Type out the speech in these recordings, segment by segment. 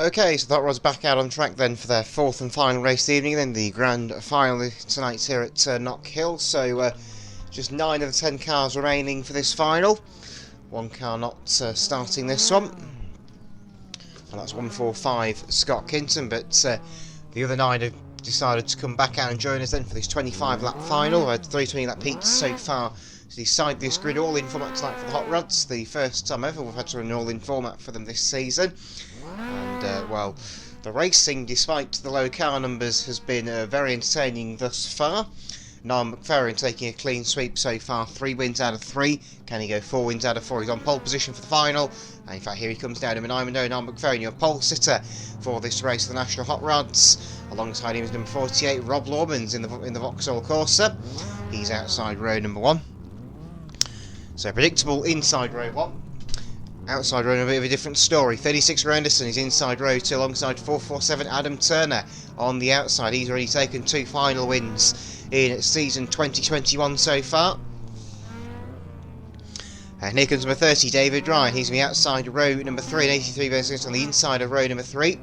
Okay, so that was back out on track then for their fourth and final race of the evening, then the grand final tonight here at Knockhill. So just 9 of the 10 cars remaining for this final. One car not starting this one, and that's 145 Scott Kinton, but the other 9 have decided to come back out and join us then for this 25 lap final. 320 lap heats so far to decide this grid all-in format tonight for the hot rods. The first time ever we've had to run an all-in format for them this season. And, well, the racing, despite the low car numbers, has been very entertaining thus far. Niall McFerrin taking a clean sweep so far, 3 wins out of 3. Can he go 4 wins out of 4? He's on pole position for the final. And in fact, here he comes down to Niall McFerrin, your pole sitter for this race of the National Hot Rods. Alongside him is number 48, Rob Lawmans in the Vauxhall Corsa. He's outside row number 1. So predictable inside row 1. Outside row, a bit of a different story. 36 Anderson is inside row 2 alongside 447 Adam Turner on the outside. He's already taken 2 final wins in season 2021 so far. And here comes number 30, David Ryan. He's on the outside row number 3 and 83 versus on the inside of row number 3.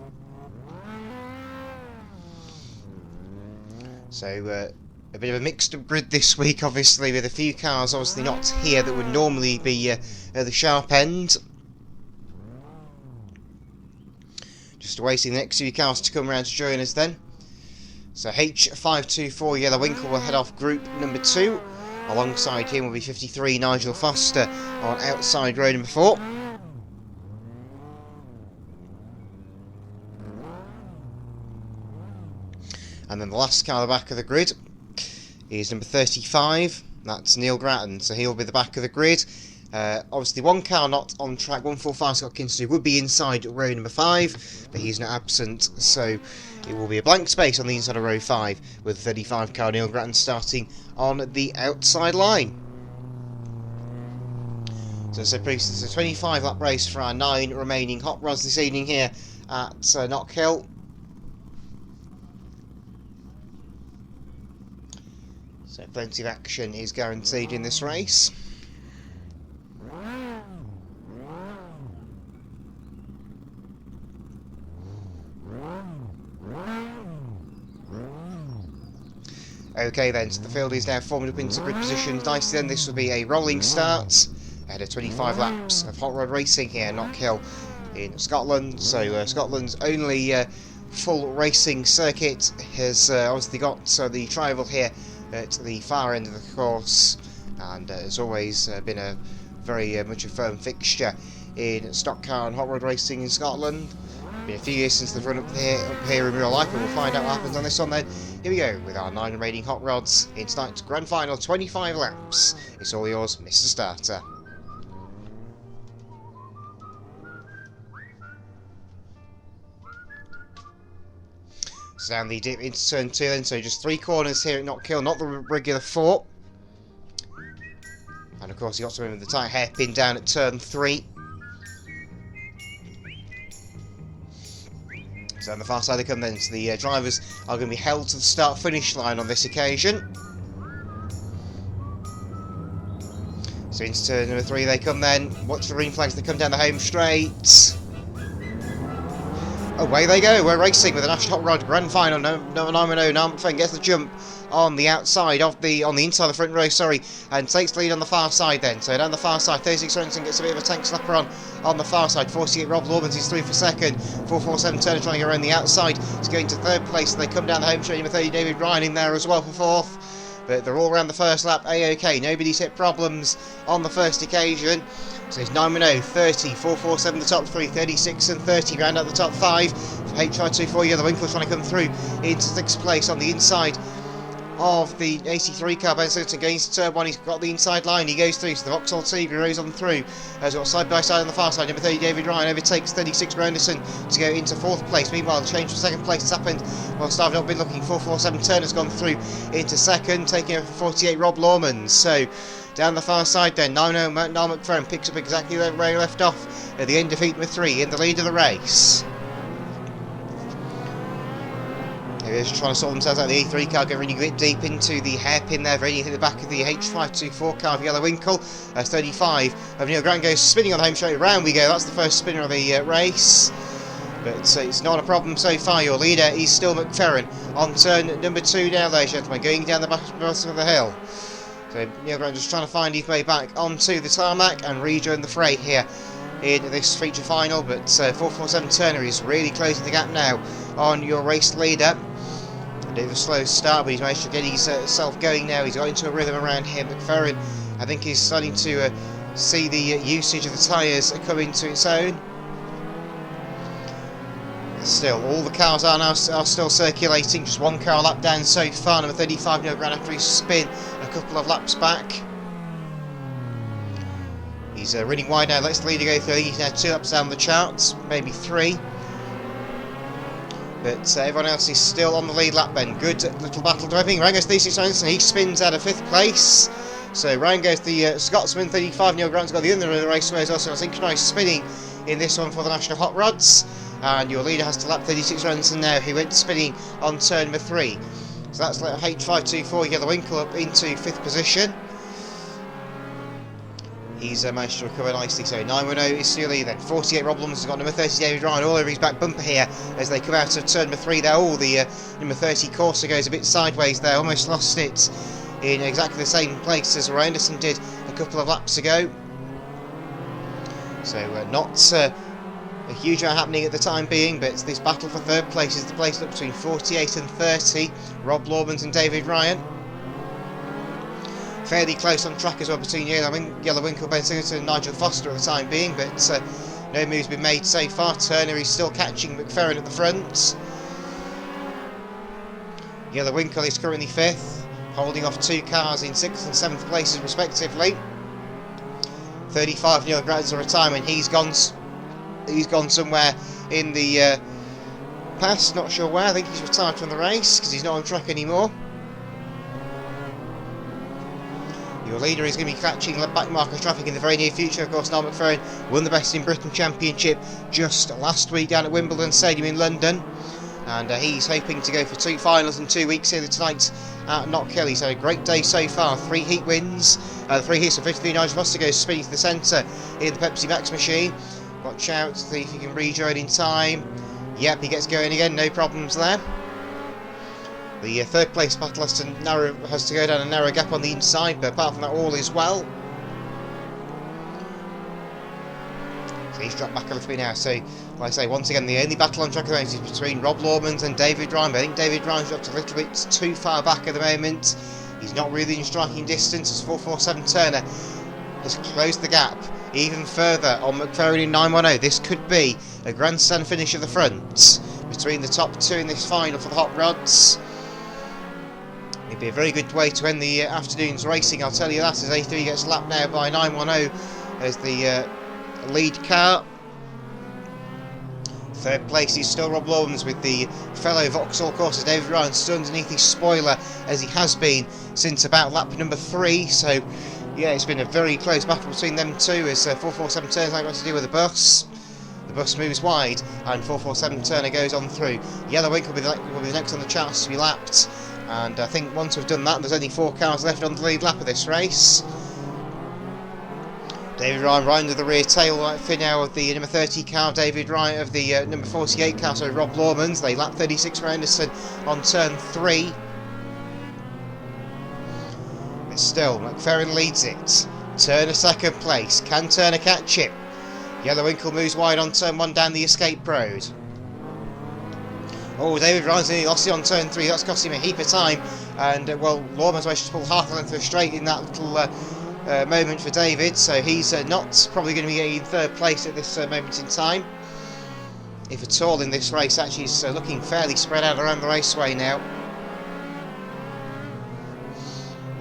So a bit of a mixed grid this week, obviously, with a few cars obviously not here that would normally be at the sharp end. Just awaiting the next few cars to come around to join us then. So H524 Yellow Winkle will head off group number 2. Alongside him will be 53 Nigel Foster on outside row number 4. And then the last car at the back of the grid is number 35. That's Neil Grattan, so he'll be the back of the grid. Obviously one car not on track, 145 Scott Kinton, would be inside row number 5, but he's not absent, so it will be a blank space on the inside of row 5 with 35 car Neil Grattan starting on the outside line. So it's a 25 lap race for our 9 remaining hot rods this evening here at Knockhill. So plenty of action is guaranteed in this race. Okay then, so the field is now forming up into grid positions nicely then. This will be a rolling start ahead of 25 laps of hot rod racing here at Knockhill in Scotland. So Scotland's only full racing circuit has obviously got the Trival here at the far end of the course, and has always been a very much a firm fixture in stock car and hot rod racing in Scotland. Been a few years since they've run up here in real life, but we'll find out what happens on this one then. Here we go with our 9 remaining hot rods in tonight's grand final, 25 laps. It's all yours, Mr. Starter. So down the dip into turn 2 then, so just 3 corners here at Knockhill, not the regular 4. And of course you got to remember the tight hairpin down at turn 3. So on the far side they come then, so the drivers are going to be held to the start-finish line on this occasion. So into turn number 3 they come then, watch the green flags, they come down the home straight. Away they go, we're racing with the National Hot Rod Grand Final, number 910, Niall McFerrin gets the jump on the outside of on the inside of the front row, sorry, and takes the lead on the far side then. So down the far side, 36 Renton gets a bit of a tank slapper on the far side. 48 Rob Lawmans is through for second. 447 Turner trying to go around the outside. He's going to third place. They come down the home straight. Number 30 David Ryan in there as well for fourth. But they're all around the first lap. A-OK. Nobody's hit problems on the first occasion. So it's 910, 30, 447 the top 3, 36 and 30 round out the top 5. H524 Yellow Winkle trying to come through into 6th place on the inside of the 83 car. Ben Simpson going to turn 1, he's got the inside line, he goes through, so the Vauxhall Tigre goes on through. Has got side by side on the far side, number 30 David Ryan overtakes 36 Anderson to go into 4th place. Meanwhile the change from 2nd place has happened whilst I've not been looking. 447 Turner's gone through into 2nd, taking over 48 Rob Lawmans. So down the far side then, Niall McFerrin picks up exactly where he left off at the end of heat number 3 in the lead of the race. They're just trying to sort themselves out. The E3 car going really deep into the hairpin there, very near the back of the H524 car of Yellow Winkle. 35 of Neil Grant goes spinning on the home straight. Round we go, that's the first spinner of the race. But it's not a problem so far. Your leader is still McFerrin on turn number 2 now, ladies and gentlemen, going down the bottom of the hill. So Neil Grant just trying to find his way back onto the tarmac and rejoin the fray here in this feature final. But 447 Turner is really closing the gap now on your race leader. A bit of a slow start, but he's managed to get himself going now. He's got into a rhythm around here. McFerrin, I think, he's starting to see the usage of the tyres come into its own. Still, all the cars are still circulating. Just one car lap down so far. Number 35 Neil Grant after his spin a couple of laps back. He's running wide now. Let's the leader go through. I think he's now 2 laps down the charts, maybe 3. But everyone else is still on the lead lap then. Good little battle driving. Ryan goes 36 rounds and he spins out of 5th place. So Ryan goes the Scotsman. 35 Neil Grant's got the under of the raceway. Is also synchronised spinning in this one for the National Hot Rods. And your leader has to lap 36 rounds and now he went spinning on turn number 3. So that's let H524 Yellow Winkle up into 5th position. He's managed to recover nicely, so 910 is still lead then. 48 Rob Lumsden's got number 30 David Ryan all over his back bumper here as they come out of turn number 3 there. Oh, the number 30 Corsa goes a bit sideways there, almost lost it in exactly the same place as Roy Anderson did a couple of laps ago. So not a huge amount happening at the time being, but this battle for 3rd place is the place up between 48 and 30, Rob Lawmans and David Ryan. Fairly close on track as well between Yellow Winkle, Ben Singleton and Nigel Foster at the time being, but no moves been made so far. Turner is still catching McFerrin at the front. Yellow Winkle is currently 5th, holding off 2 cars in 6th and 7th places respectively. 35 Neil Grant's a retirement. He's gone somewhere in the past, not sure where. I think he's retired from the race because he's not on track anymore. Your leader is going to be catching back marker traffic in the very near future. Of course, Niall McFerrin won the Best in Britain Championship just last week down at Wimbledon Stadium in London. And he's hoping to go for 2 finals in 2 weeks here tonight at Knockhill. He's had a great day so far. 3 heat wins. 3 heats of 53. Nigel Foster goes spinning to the centre in the Pepsi Max machine. Watch out, see if he can rejoin in time. Yep, he gets going again, no problems there. The 3rd place battle has to go down a narrow gap on the inside, but apart from that, all is well. So he's dropped back a little bit now. So, like I say, once again, the only battle on track at the moment is between Rob Lawmans and David Ryan. But I think David Ryan's dropped a little bit too far back at the moment. He's not really in striking distance as 447 Turner has closed the gap even further on McFerrin in 910. This could be a grandstand finish at the front between the top 2 in this final for the Hot Rods. It'd be a very good way to end the afternoon's racing, I'll tell you that, as A3 gets lapped now by 910 as the lead car. 3rd place is still Rob Lawmans with the fellow Vauxhall Corsa David Ryan still underneath his spoiler as he has been since about lap number 3. So yeah, it's been a very close battle between them two as 447 Turner's like got to deal with the bus. The bus moves wide and 447 Turner goes on through. Yellow Winkle will be next on the charts to be lapped. And I think once we've done that, there's only 4 cars left on the lead lap of this race. David Ryan right under the rear tail light fin now of the number 30 car, David Ryan of the number 48 car, so Rob Lawmans. They lap 36 for Anderson on turn 3. But still, McFerrin leads it. Turner 2nd place. Can Turner catch him? Yellow Winkle moves wide on turn 1 down the escape road. Oh, David Ryan's nearly lost it on turn 3. That's cost him a heap of time. And, well, Lawmans managed to pull half a length of straight in that little moment for David. So he's not probably going to be in 3rd place at this moment in time. If at all in this race. Actually, he's looking fairly spread out around the raceway now.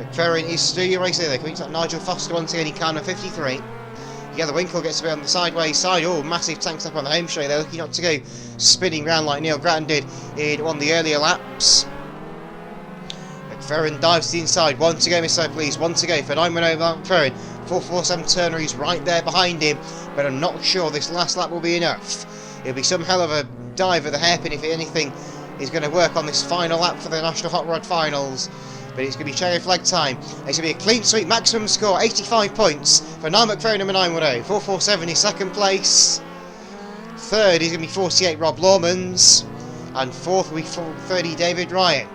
McFerrin is still your race leader. Coming to Nigel Foster once again in car number 53. Yellow Winkle gets a bit on the sideways side. Oh, massive tank step on the home straight. They're looking not to go spinning round like Neil Grant did in one of the earlier laps. McFerrin dives to the inside. 1 to go, Mr. Please. 1 to go for 910 McFerrin. 447 Turner is right there behind him, but I'm not sure this last lap will be enough. It'll be some hell of a dive at the hairpin if anything is going to work on this final lap for the National Hot Rod Finals. But it's going to be checkered flag time. It's going to be a clean sweep, maximum score, 85 points for Niall McFerrin number 910. 447 is 2nd place. Third is going to be 48 Rob Lawmans. And fourth will be 30 David Ryan.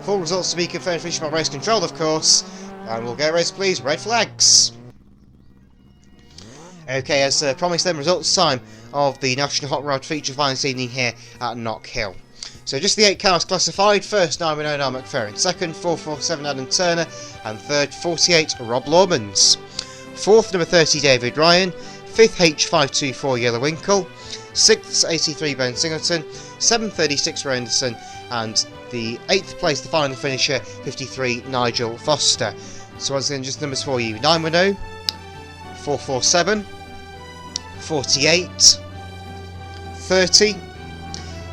Full results to be confirmed, finishing by race control, of course. And we'll go race, please. Red flags. Okay, as promised, then results time of the National Hot Rod feature final this evening here at Knockhill. So just the 8 cars classified. First, 910 Niall McFerrin. Second, 447 Adam Turner. And third, 48 Rob Lawmans. Fourth, number 30 David Ryan. Fifth, H524 Yellow Winkle. Sixth, 83 Ben Singleton. 736 Ray Anderson. And the 8th place, the final finisher, 53 Nigel Foster. So once again, just numbers for you: 910, 447, 48, 30,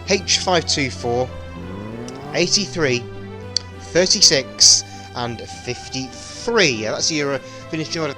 H524, 83, 36 and 53. Yeah, that's your finishing order.